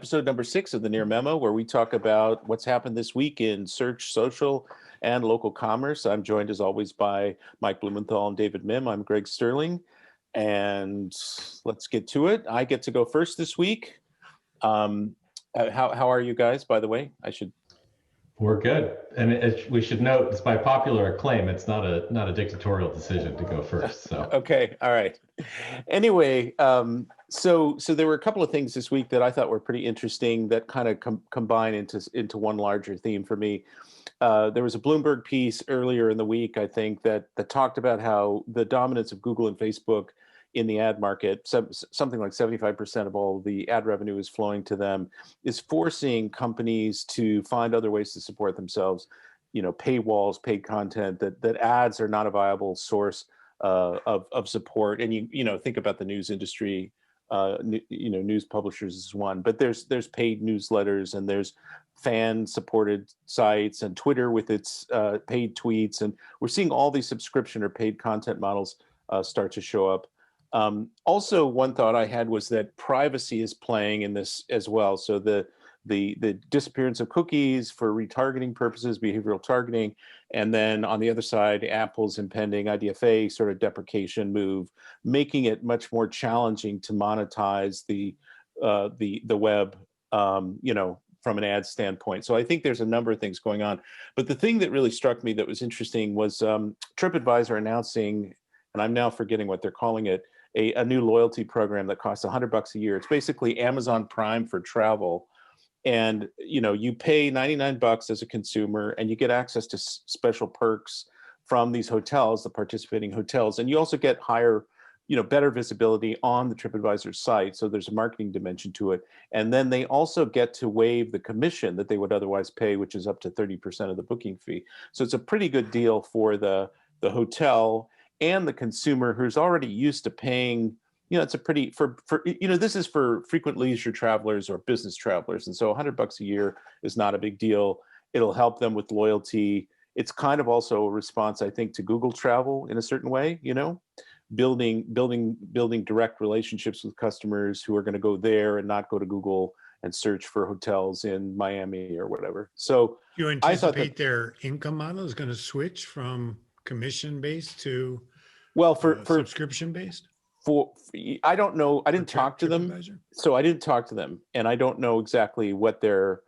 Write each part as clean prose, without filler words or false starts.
episode number 6 of the Near Memo, where we talk about what's happened this week in search, social, and local commerce. I'm joined as always by Mike Blumenthal and David Mim. I'm Greg Sterling, and let's get to it. I get to go first this week. How are you guys, by the way? We're good, and we should note it's by popular acclaim. It's not a dictatorial decision to go first. So okay, all right. Anyway, so there were a couple of things this week that I thought were pretty interesting that kind of combine into one larger theme for me. There was a Bloomberg piece earlier in the week, I think, that talked about how the dominance of Google and Facebook in the ad market, something like 75% of all the ad revenue is flowing to them, is forcing companies to find other ways to support themselves. You know, paywalls, paid content. That ads are not a viable source of support. And you think about the news industry. News publishers is one, but there's paid newsletters, and there's fan-supported sites, and Twitter with its paid tweets, and we're seeing all these subscription or paid content models start to show up. Also, one thought I had was that privacy is playing in this as well. So the disappearance of cookies for retargeting purposes, behavioral targeting, and then on the other side, Apple's impending IDFA sort of deprecation move, making it much more challenging to monetize the web, from an ad standpoint. So I think there's a number of things going on. But the thing that really struck me that was interesting was TripAdvisor announcing, and I'm now forgetting what they're calling it, a new loyalty program that costs $100 a year. It's basically Amazon Prime for travel. And you pay $99 as a consumer, and you get access to special perks from these hotels, the participating hotels. And you also get higher, better visibility on the TripAdvisor site. So there's a marketing dimension to it. And then they also get to waive the commission that they would otherwise pay, which is up to 30% of the booking fee. So it's a pretty good deal for the hotel and the consumer who's already used to paying. It's a pretty this is for frequent leisure travelers or business travelers, and so $100 a year is not a big deal. It'll help them with loyalty. It's kind of also a response, I think, to Google Travel in a certain way. Building direct relationships with customers who are going to go there and not go to Google and search for hotels in Miami or whatever. So you anticipate their income model is going to switch from commission-based to subscription-based? I don't know. I didn't talk to them. So I didn't talk to them, and I don't know exactly what their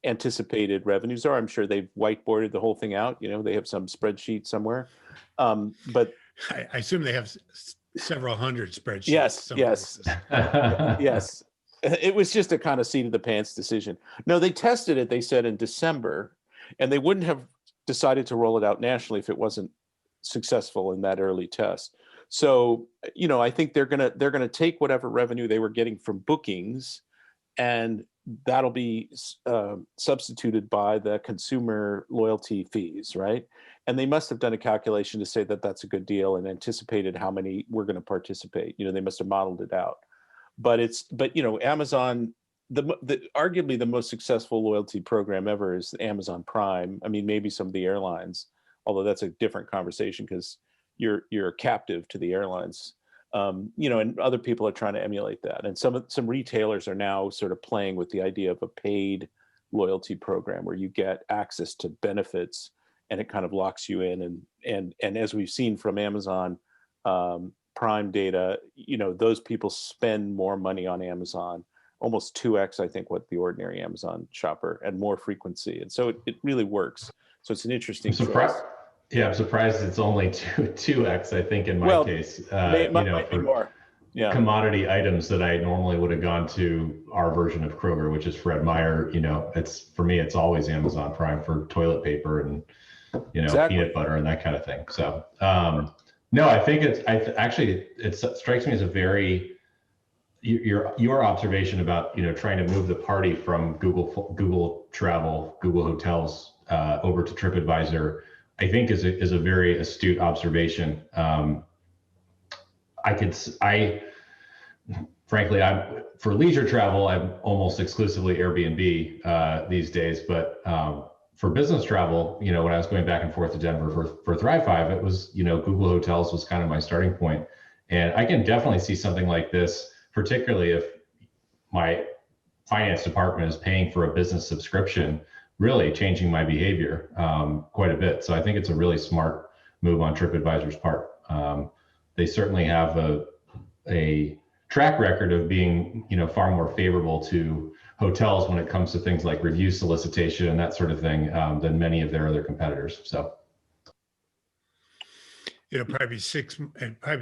anticipated revenues are. I'm sure they've whiteboarded the whole thing out. They have some spreadsheet somewhere. But I assume they have several hundred spreadsheets. Yes. Yes. It was just a kind of seat of the pants decision. No, they tested it, they said, in December, and they wouldn't have decided to roll it out nationally if it wasn't successful in that early test. So, I think they're gonna take whatever revenue they were getting from bookings, and that'll be substituted by the consumer loyalty fees, right? And they must have done a calculation to say that that's a good deal and anticipated how many were going to participate. They must have modeled it out. But Amazon, arguably the most successful loyalty program ever is Amazon Prime. I mean, maybe some of the airlines, although that's a different conversation because you're captive to the airlines, and other people are trying to emulate that. And some retailers are now sort of playing with the idea of a paid loyalty program where you get access to benefits and it kind of locks you in. And as we've seen from Amazon Prime data, those people spend more money on Amazon, almost 2x, I think, what the ordinary Amazon shopper, and more frequency. And so it really works. So it's an interesting choice. Yeah, I'm surprised it's only 2x, I think, in my case. Might be more. Yeah. Commodity items that I normally would have gone to our version of Kroger, which is Fred Meyer. For me, it's always Amazon Prime for toilet paper and, exactly. Peanut butter and that kind of thing. So, no, I think it strikes me as a very, your observation about, trying to move the party from Google Travel, Google Hotels over to TripAdvisor, I think is a very astute observation. Frankly, for leisure travel, I'm almost exclusively Airbnb these days. But for business travel, when I was going back and forth to Denver for Thrive 5, it was, Google Hotels was kind of my starting point. And I can definitely see something like this, particularly if my finance department is paying for a business subscription, really changing my behavior quite a bit. So I think it's a really smart move on TripAdvisor's part. They certainly have a track record of being, far more favorable to hotels when it comes to things like review solicitation and that sort of thing than many of their other competitors. So it'll probably be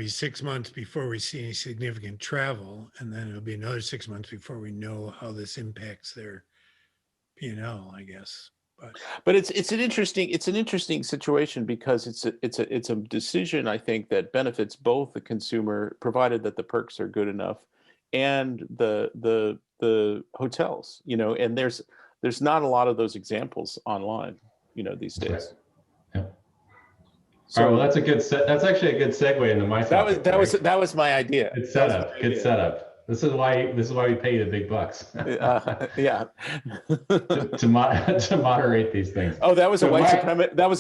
6 months before we see any significant travel, and then it'll be another 6 months before we know how this impacts their P&L, I guess. But it's an interesting situation, because it's a decision, I think, that benefits both the consumer, provided that the perks are good enough, and the hotels. And there's not a lot of those examples online, these days. right. Yeah. So, all right, well, that's actually a good segue into my topic. That was my idea. Good setup. Good setup. This is why we pay you the big bucks. Yeah. to moderate these things. Oh, that was a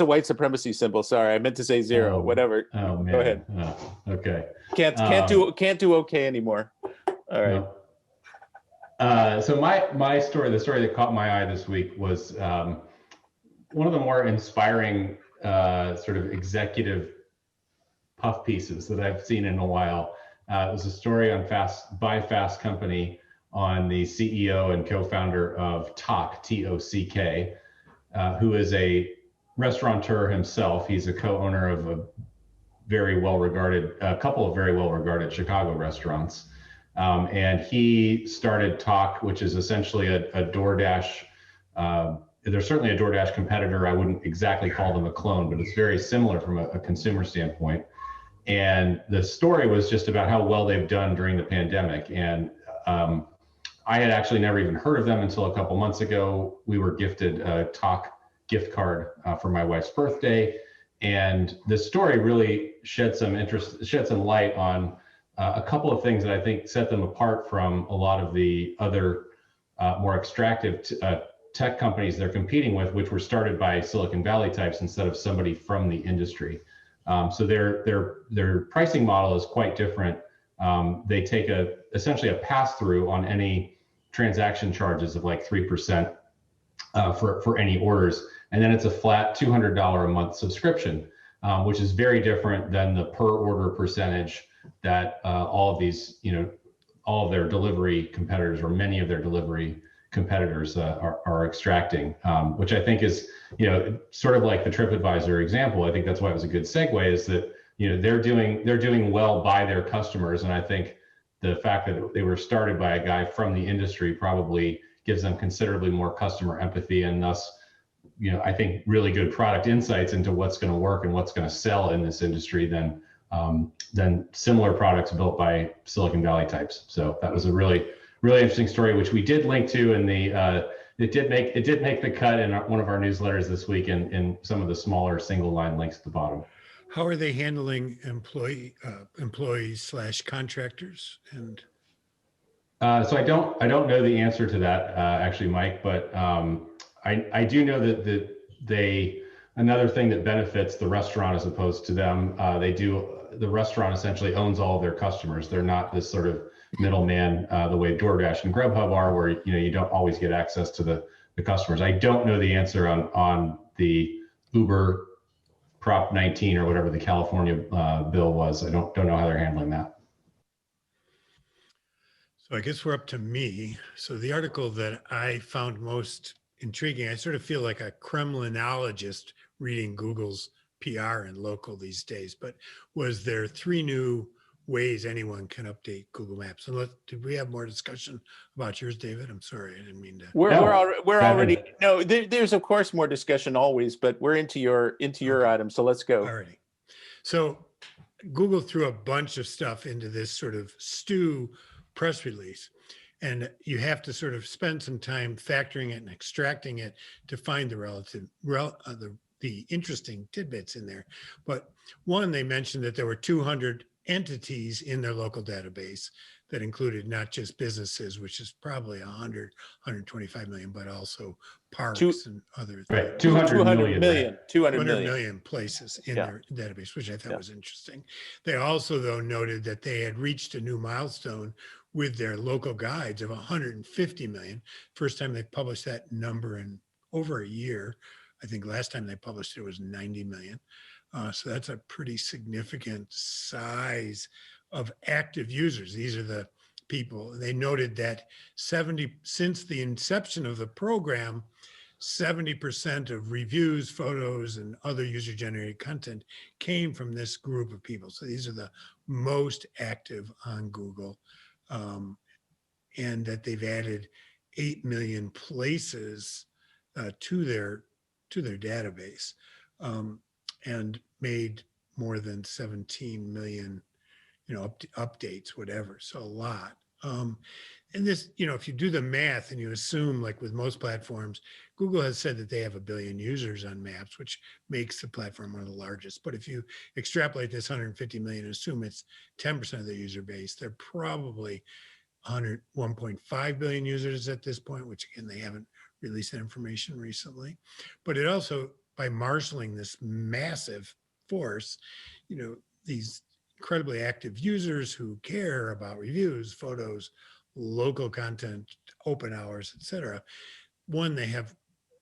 white supremacy symbol. Sorry, I meant to say zero. Oh, whatever. Oh man. Go ahead. Oh, okay. Can't do okay anymore. All right. No. So my story, the story that caught my eye this week, was one of the more inspiring sort of executive puff pieces that I've seen in a while. It was a story on Fast Company, on the CEO and co-founder of Tock, T-O-C-K, who is a restaurateur himself. He's a co-owner of a couple of very well-regarded Chicago restaurants. And he started Tock, which is essentially a DoorDash. They're certainly a DoorDash competitor. I wouldn't exactly call them a clone, but it's very similar from a consumer standpoint. And the story was just about how well they've done during the pandemic. And I had actually never even heard of them until a couple months ago. We were gifted a Tock gift card for my wife's birthday. And the story really shed some light on a couple of things that I think set them apart from a lot of the other more extractive tech companies they're competing with, which were started by Silicon Valley types instead of somebody from the industry. So their pricing model is quite different. They take essentially a pass-through on any transaction charges of like 3% for any orders, and then it's a flat $200 a month subscription, which is very different than the per order percentage that all of their delivery competitors, or many of their delivery competitors are extracting, which I think is, sort of like the TripAdvisor example. I think that's why it was a good segue, is that, they're doing well by their customers. And I think the fact that they were started by a guy from the industry probably gives them considerably more customer empathy, and thus, I think really good product insights into what's going to work and what's going to sell in this industry than similar products built by Silicon Valley types. So that was a really interesting story, which we did link to in the it did make the cut in one of our newsletters this week, in some of the smaller single line links at the bottom. How are they handling employees / contractors? And so I don't know the answer to that actually, Mike, but I do know that another thing that benefits the restaurant as opposed to them, the restaurant essentially owns all of their customers. They're not this sort of middleman the way DoorDash and Grubhub are, where you don't always get access to the customers. I don't know the answer on the Uber Prop 19 or whatever the California bill was. I don't know how they're handling that. So I guess we're up to me. So the article that I found most intriguing, I sort of feel like a Kremlinologist reading Google's PR and local these days, but was there 3 new ways anyone can update Google Maps? And did we have more discussion about yours, David? I'm sorry, I didn't mean to. We're already no. There's of course more discussion always, but we're into your item. So let's go. Alrighty. So Google threw a bunch of stuff into this sort of stew press release, and you have to sort of spend some time factoring it and extracting it to find the interesting tidbits in there. But one, they mentioned that there were 200 entities in their local database that included not just businesses, which is probably 125 million, but also parks and other things. Right, 200 million places in their database, which I thought was interesting. They also, though, noted that they had reached a new milestone with their local guides of 150 million. First time they published that number in over a year. I think last time they published it was 90 million. So that's a pretty significant size of active users. These are the people. They noted that since the inception of the program, 70% of reviews, photos, and other user-generated content came from this group of people. So these are the most active on Google, and that they've added 8 million places to their database, and made more than 17 million, updates, whatever. So a lot. And this, if you do the math and you assume, like with most platforms, Google has said that they have 1 billion users on Maps, which makes the platform one of the largest. But if you extrapolate this 150 million, assume it's 10% of the user base, they're probably 1.5 billion users at this point, which again, they haven't released that information recently. But it also, by marshaling this massive force, these incredibly active users who care about reviews, photos, local content, open hours, etc. One, they have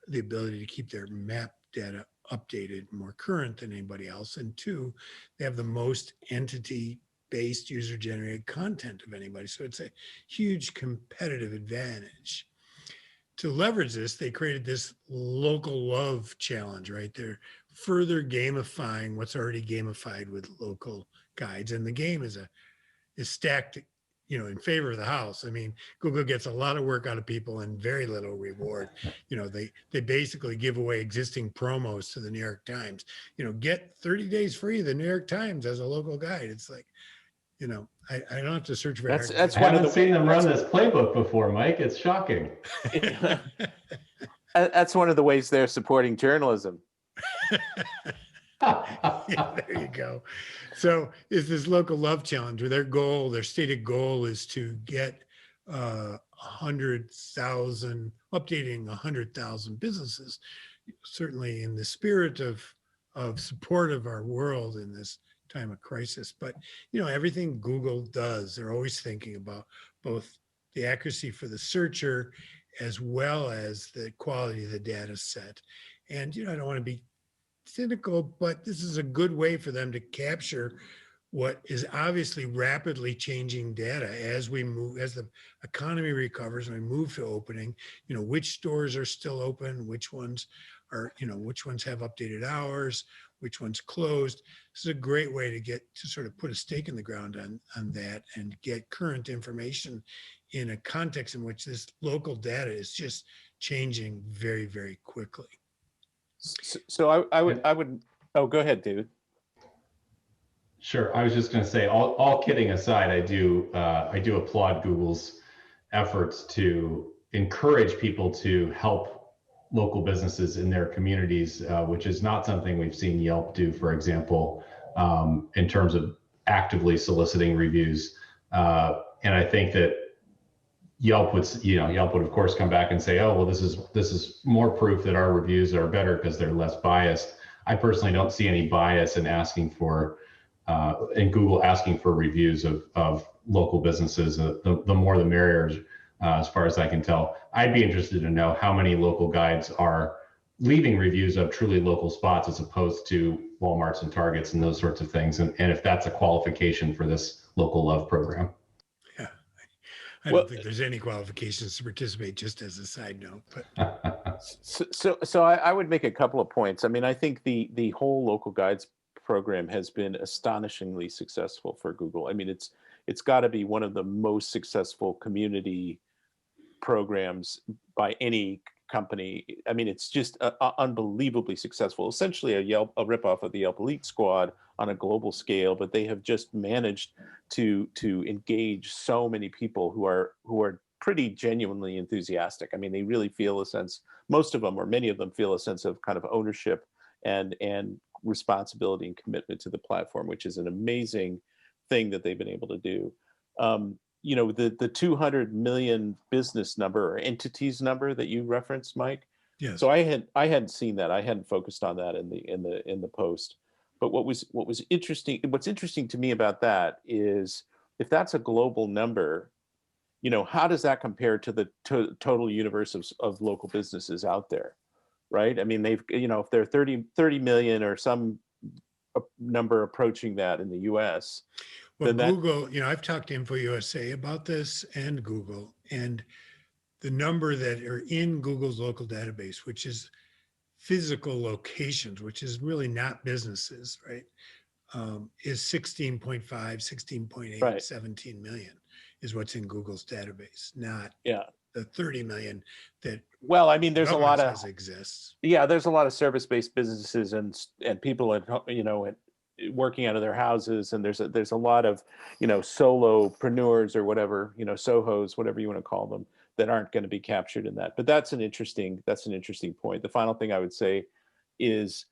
the ability to keep their map data updated, more current than anybody else. And two, they have the most entity-based user-generated content of anybody. So it's a huge competitive advantage. To leverage this, they created this local love challenge, right? They're further gamifying what's already gamified with local guides. And the game is stacked, in favor of the house. I mean, Google gets a lot of work out of people and very little reward. They basically give away existing promos to the New York Times. Get 30 days free, the New York Times as a local guide. It's like, I don't have to search very hard. I haven't seen them run this playbook before, Mike. It's shocking. That's one of the ways they're supporting journalism. Yeah, there you go. So is this local love challenge where their stated goal is to get 100,000, updating 100,000 businesses, certainly in the spirit of support of our world in this time of crisis. But, everything Google does, they're always thinking about both the accuracy for the searcher as well as the quality of the data set. And, I don't want to be cynical, but this is a good way for them to capture what is obviously rapidly changing data as the economy recovers and we move to opening, which stores are still open, which ones have updated hours, which one's closed. This is a great way to sort of put a stake in the ground on that and get current information in a context in which this local data is just changing very, very quickly. So I would. Oh, go ahead, David. Sure. I was just going to say, all kidding aside, I do applaud Google's efforts to encourage people to help local businesses in their communities, which is not something we've seen Yelp do, for example, in terms of actively soliciting reviews. And I think that Yelp would of course come back and say, oh, well, this is more proof that our reviews are better because they're less biased. I personally don't see any bias in asking for, in Google asking for reviews of local businesses. The more the merrier, as far as I can tell. I'd be interested to know how many local guides are leaving reviews of truly local spots as opposed to Walmarts and Targets and those sorts of things. And if that's a qualification for this local love program. I don't think there's any qualifications to participate, just as a side note. But so I would make a couple of points. I mean, I think the whole local guides program has been astonishingly successful for Google. I mean, it's got to be one of the most successful community programs by any company. I mean, it's just unbelievably successful. Essentially a ripoff of the Yelp Elite Squad on a global scale, but they have just managed to engage so many people who are pretty genuinely enthusiastic. I mean, they really feel a sense, most of them or many of them feel a sense of kind of ownership and responsibility and commitment to the platform, which is an amazing thing that they've been able to do. The 200 million business number or entities number that you referenced, Mike. Yes. So I hadn't seen that. I hadn't focused on that in the post. But what's interesting to me about that is if that's a global number, how does that compare to the total universe of local businesses out there, right? I mean, they've, if they're 30 million or some number approaching that in the US. Well, then Google, I've talked to Info USA about this and Google, and the number that are in Google's local database, which is physical locations, which is really not businesses, right? Is 16.5, 16.8, Right. 17 million is what's in Google's database, not Yeah. the 30 million that Well, I mean, there's a lot of exists. Yeah, there's a lot of service-based businesses and people at working out of their houses, and there's a lot of solopreneurs or whatever, SOHOs, whatever you want to call them, that aren't going to be captured in that. But that's an interesting point. The final thing I would say is,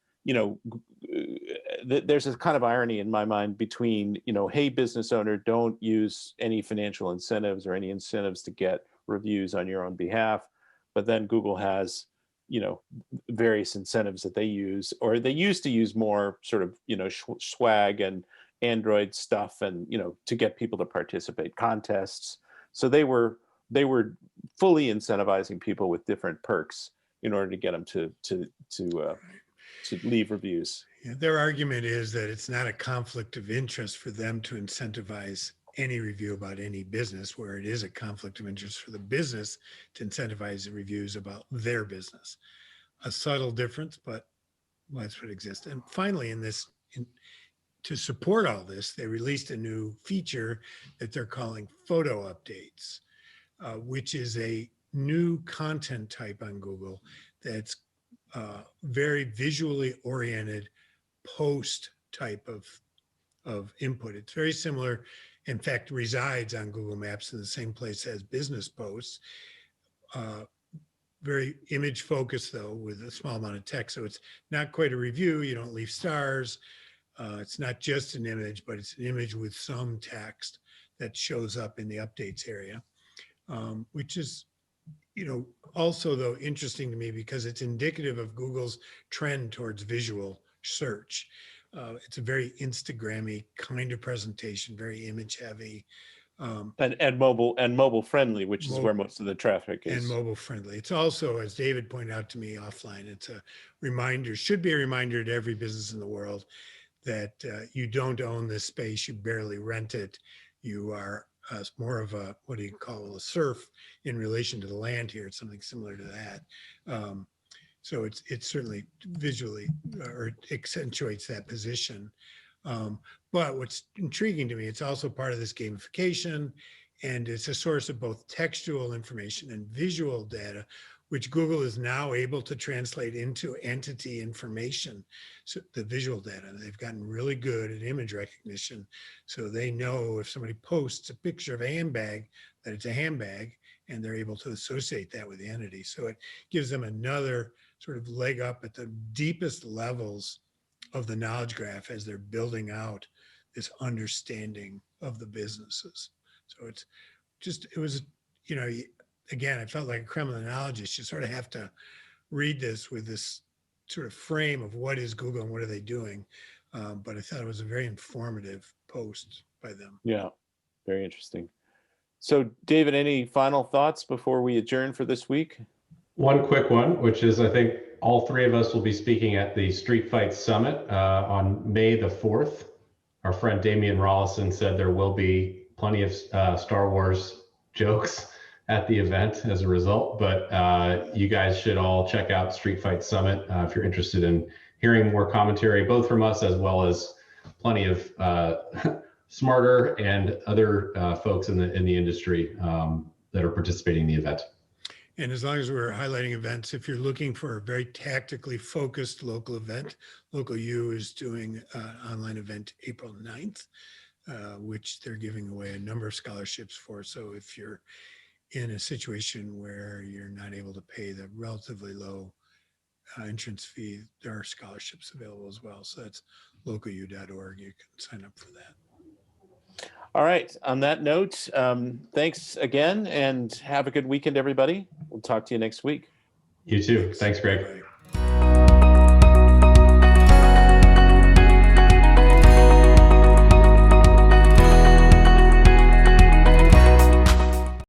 there's a kind of irony in my mind between, hey, business owner, don't use any financial incentives or any incentives to get reviews on your own behalf. But then Google has, various incentives that they use, or they used to use more sort of, swag and Android stuff, and, to get people to participate, contests. So they were fully incentivizing people with different perks in order to get them to leave reviews. Yeah, their argument is that it's not a conflict of interest for them to incentivize any review about any business, where it is a conflict of interest for the business to incentivize the reviews about their business. A subtle difference, but that's what exists. And finally, to support all this, they released a new feature that they're calling photo updates, which is a new content type on Google that's very visually oriented post type of input. It's very similar, in fact, resides on Google Maps in the same place as business posts. Very image focused though, with a small amount of text. So it's not quite a review. You don't leave stars. It's not just an image, but it's an image with some text that shows up in the updates area, which is, also though interesting to me because it's indicative of Google's trend towards visual search. It's a very Instagrammy kind of presentation, very image heavy. And mobile friendly, which is where most of the traffic is. And mobile friendly. It's also, as David pointed out to me offline, it's a reminder, should be a reminder to every business in the world that you don't own this space, you barely rent it. You are more of a, what do you call a serf in relation to the land here. It's something similar to that. So it's certainly visually or accentuates that position. But what's intriguing to me, it's also part of this gamification, and it's a source of both textual information and visual data, which Google is now able to translate into entity information. So the visual data, they've gotten really good at image recognition. So they know if somebody posts a picture of a handbag, that it's a handbag, and they're able to associate that with the entity. So it gives them another sort of leg up at the deepest levels of the knowledge graph as they're building out this understanding of the businesses. So it was, again, I felt like a criminologist. You sort of have to read this with this sort of frame of what is Google and what are they doing. But I thought it was a very informative post by them. Yeah, very interesting. So David, any final thoughts before we adjourn for this week? One quick one, which is I think all three of us will be speaking at the Street Fight Summit on May the 4th. Our friend Damian Rollison said there will be plenty of Star Wars jokes at the event as a result, but you guys should all check out Street Fight Summit if you're interested in hearing more commentary, both from us as well as plenty of smarter and other folks in the industry that are participating in the event. And as long as we're highlighting events, if you're looking for a very tactically focused local event, Local U is doing an online event April 9th, which they're giving away a number of scholarships for. So if you're in a situation where you're not able to pay the relatively low entrance fee, there are scholarships available as well. So that's localu.org. You can sign up for that. All right. On that note, thanks again and have a good weekend, everybody. We'll talk to you next week. You too. Thanks, Greg. Bye.